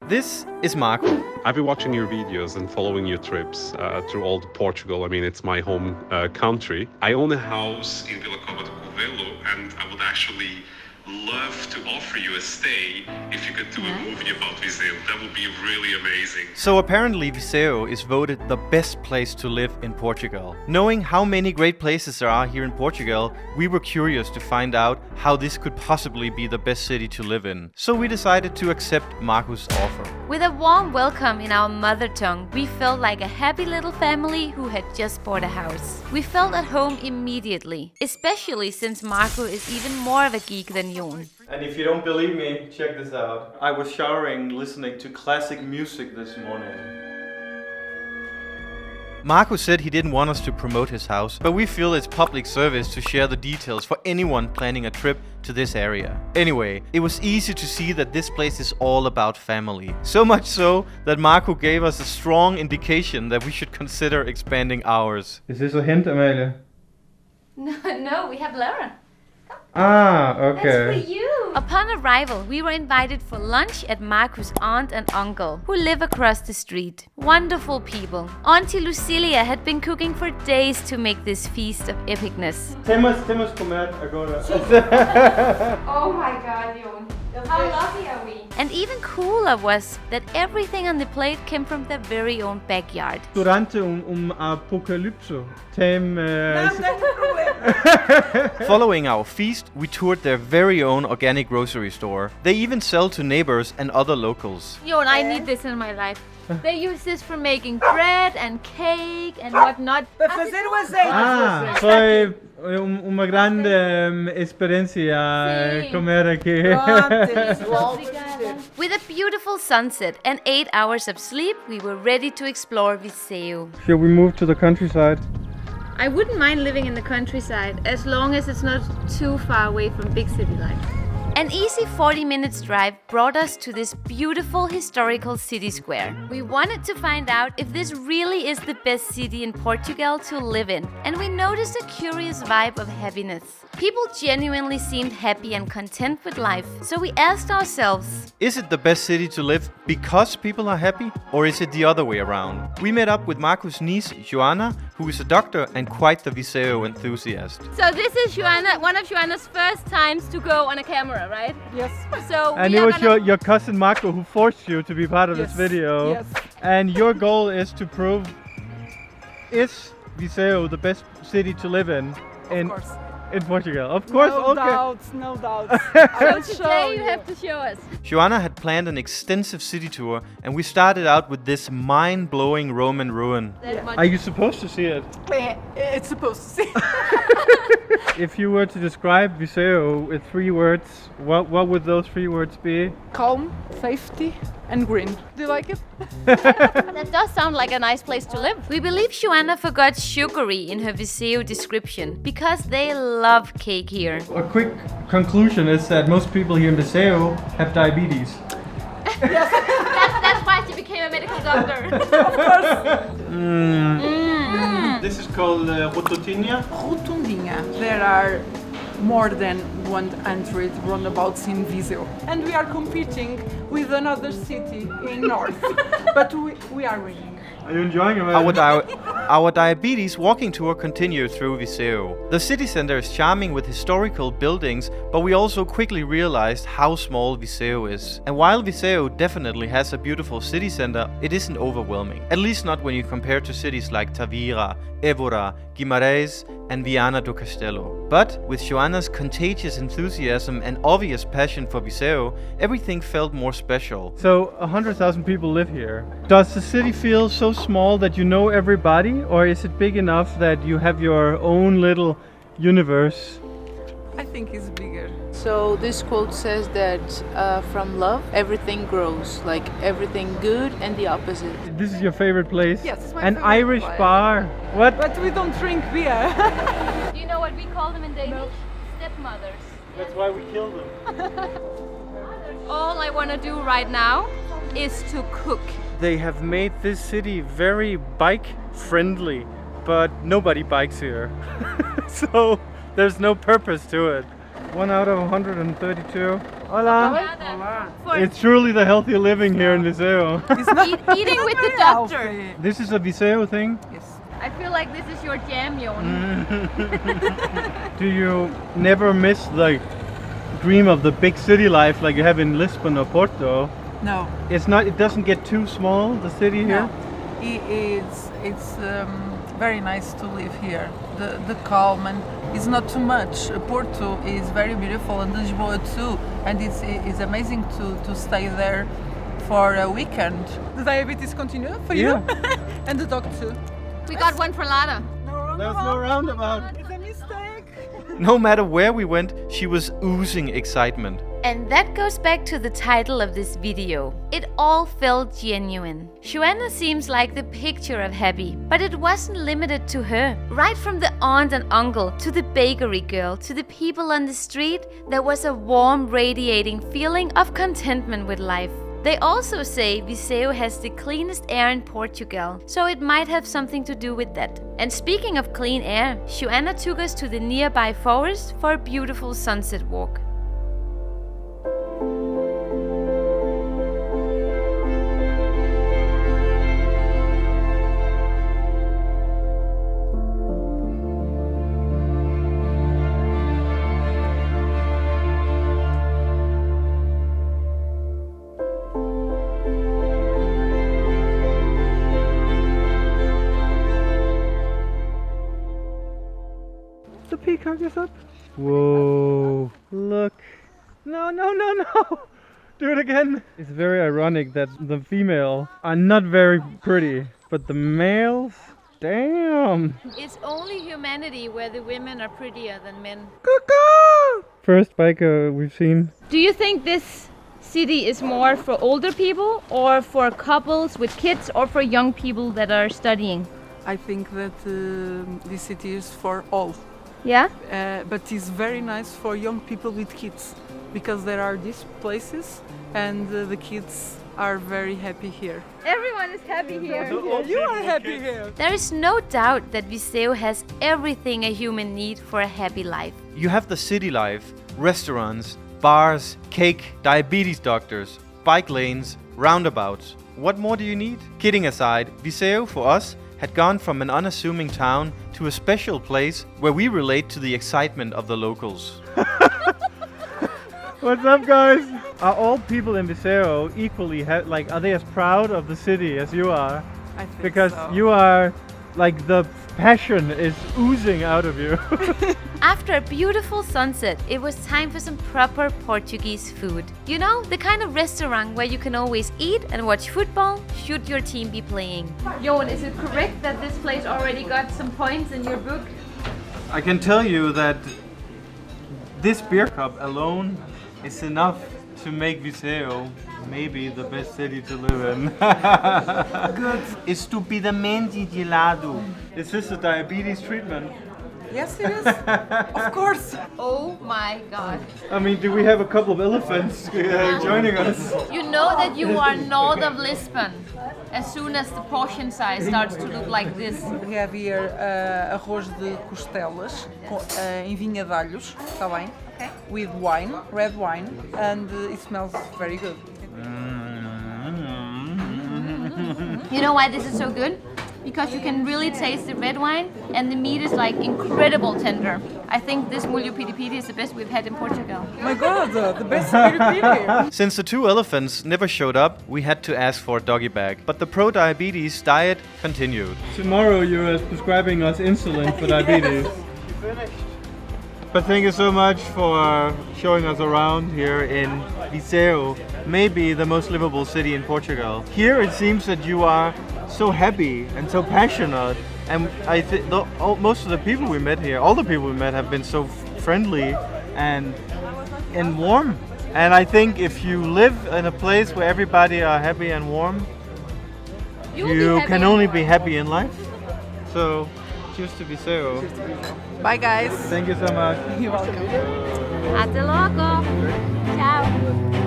This is Marco. I've been watching your videos and following your trips through all of Portugal. I mean, it's my home country. I own a house in Vila Cova de Covelo, and I would actually love to offer you a stay if you could do a movie about Viseu. That would be really amazing. So apparently Viseu is voted the best place to live in Portugal. Knowing how many great places there are here in Portugal, we were curious to find out how this could possibly be the best city to live in. So we decided to accept Marco's offer. With a warm welcome in our mother tongue, we felt like a happy little family who had just bought a house. We felt at home immediately, especially since Marco is even more of a geek than Jon. And if you don't believe me, check this out. I was showering listening to classic music this morning. Marco said he didn't want us to promote his house, but we feel it's public service to share the details for anyone planning a trip to this area. Anyway, it was easy to see that this place is all about family. So much so that Marco gave us a strong indication that we should consider expanding ours. Is this a hint, Amalie? No, we have Laura. Ah, okay. That's for you. Upon arrival, we were invited for lunch at Marco's aunt and uncle, who live across the street. Wonderful people. Auntie Lucilia had been cooking for days to make this feast of epicness. Temos comer agora. Oh my God, Jon. How lucky are we? And even cooler was that everything on the plate came from their very own backyard. Durante apocalypse. Following our feast, we toured their very own organic grocery store. They even sell to neighbors and other locals. Jon, I need this in my life. They use this for making bread and cake and whatnot. Para fazer o azeite. Foi uma grande experiência comer aqui. With a beautiful sunset and 8 hours of sleep, we were ready to explore Viseu. Should we move to the countryside? I wouldn't mind living in the countryside as long as it's not too far away from big city life. An easy 40 minutes drive brought us to this beautiful historical city square. We wanted to find out if this really is the best city in Portugal to live in, and we noticed a curious vibe of happiness. People genuinely seemed happy and content with life, so we asked ourselves, is it the best city to live because people are happy, or is it the other way around? We met up with Marco's niece, Joanna, who is a doctor and quite the Viseu enthusiast. So this is Joanna, one of Joanna's first times to go on a camera, right? Yes. So and it was your cousin Marco who forced you to be part of this video. Yes. And your goal is to prove, is Viseu the best city to live in course. in Portugal? Of course, No okay. doubts, no doubts. I will show Today you you. have to show us. Joanna had planned an extensive city tour, and we started out with this mind-blowing Roman ruin. Are you supposed to see it? It's supposed to see. If you were to describe Viseu with 3 words, what would those 3 words be? Calm, safety, and green. Do you like it? That does sound like a nice place to live. We believe Joanna forgot sugary in her Viseu description because they love cake here. A quick conclusion is that most people here in Viseu have diabetes. That's why she became a medical doctor. This is called rototinha. Rotundinha. There are more than 100 roundabouts in Viseu. And we are competing with another city in north. But we are winning. Are you enjoying it? Our diabetes walking tour continued through Viseu. The city center is charming with historical buildings, but we also quickly realized how small Viseu is. And while Viseu definitely has a beautiful city center, it isn't overwhelming. At least not when you compare to cities like Tavira, Évora, Guimarães, and Viana do Castelo. But with Joanna's contagious enthusiasm and obvious passion for Viseu, everything felt more special. So 100,000 people live here. Does the city feel so small that you know everybody, or is it big enough that you have your own little universe? I think it's bigger. So this quote says that from love, everything grows, like everything good and the opposite. This is your favorite place? Yes, it's my An favorite Irish place. bar. What? But we don't drink beer. Do you know what we call them in Danish? Stepmothers. That's why we killed them. All I want to do right now is to cook. They have made this city very bike friendly, but nobody bikes here. So there's no purpose to it. 1 out of 132. Hola. Hola. It's truly the healthy living here in Viseu. It's not, Eating with the very doctor. healthy. This is a Viseu thing. Yes. I feel like this is your jam, Jon. Do you never miss the dream of the big city life like you have in Lisbon or Porto? No. It's not. It doesn't get too small. The city here. No. It's very nice to live here. The calm, and it's not too much. Porto is very beautiful, and Lisboa too. And it's amazing to stay there for a weekend. The diabetes continue for you, Yeah. and the dog too. We got one for Lada. There's no roundabout. It's a mistake. No matter where we went, she was oozing excitement. And that goes back to the title of this video. It all felt genuine. Joanna seems like the picture of happy, but it wasn't limited to her. Right from the aunt and uncle, to the bakery girl, to the people on the street, there was a warm, radiating feeling of contentment with life. They also say Viseu has the cleanest air in Portugal, so it might have something to do with that. And speaking of clean air, Joanna took us to the nearby forest for a beautiful sunset walk. The peacock is up. Whoa, look. No. Do it again. It's very ironic that the female are not very pretty, but the males, damn. It's only humanity where the women are prettier than men. First biker we've seen. Do you think this city is more for older people, or for couples with kids, or for young people that are studying? I think that this city is for all. Yeah? But it's very nice for young people with kids, because there are these places and the kids are very happy here. Everyone is happy here. You are happy here. There is no doubt that Viseu has everything a human needs for a happy life. You have the city life, restaurants, bars, cake, diabetes doctors, bike lanes, roundabouts. What more do you need? Kidding aside, Viseu for us had gone from an unassuming town to a special place where we relate to the excitement of the locals. What's up, guys? Are all people in Viseu equally are they as proud of the city as you are? I think Because so. you are like the passion is oozing out of you. After a beautiful sunset, it was time for some proper Portuguese food. You know, the kind of restaurant where you can always eat and watch football should your team be playing. Jon, is it correct that this place already got some points in your book? I can tell you that this beer cup alone is enough to make Viseu maybe the best city to live in. Good. Estupidamente gelado. Is this a diabetes treatment? Yes, it is. Of course. Oh my god. I mean, do we have a couple of elephants joining us? You know that you are north of Lisbon as soon as the portion size starts to look like this. We have here arroz de costelas em vinha de alhos, está bem? Okay. With wine, red wine, and it smells very good. You know why this is so good? Because you can really taste the red wine and the meat is like incredible tender. I think this mulho piri-piri is the best we've had in Portugal. Oh my god, the best piri-piri! Since the two elephants never showed up, we had to ask for a doggy bag. But the pro-diabetes diet continued. Tomorrow you're prescribing us insulin for diabetes. You finished. But thank you so much for showing us around here in Viseu, maybe the most livable city in Portugal. Here it seems that you are so happy and so passionate, and I think most of the people we met here, all the people we met, have been so friendly and warm. And I think if you live in a place where everybody are happy and warm, you can only be happy in life. So, cheers to Viseu. Bye guys! Thank you so much. You're welcome. Hasta logo. Ciao.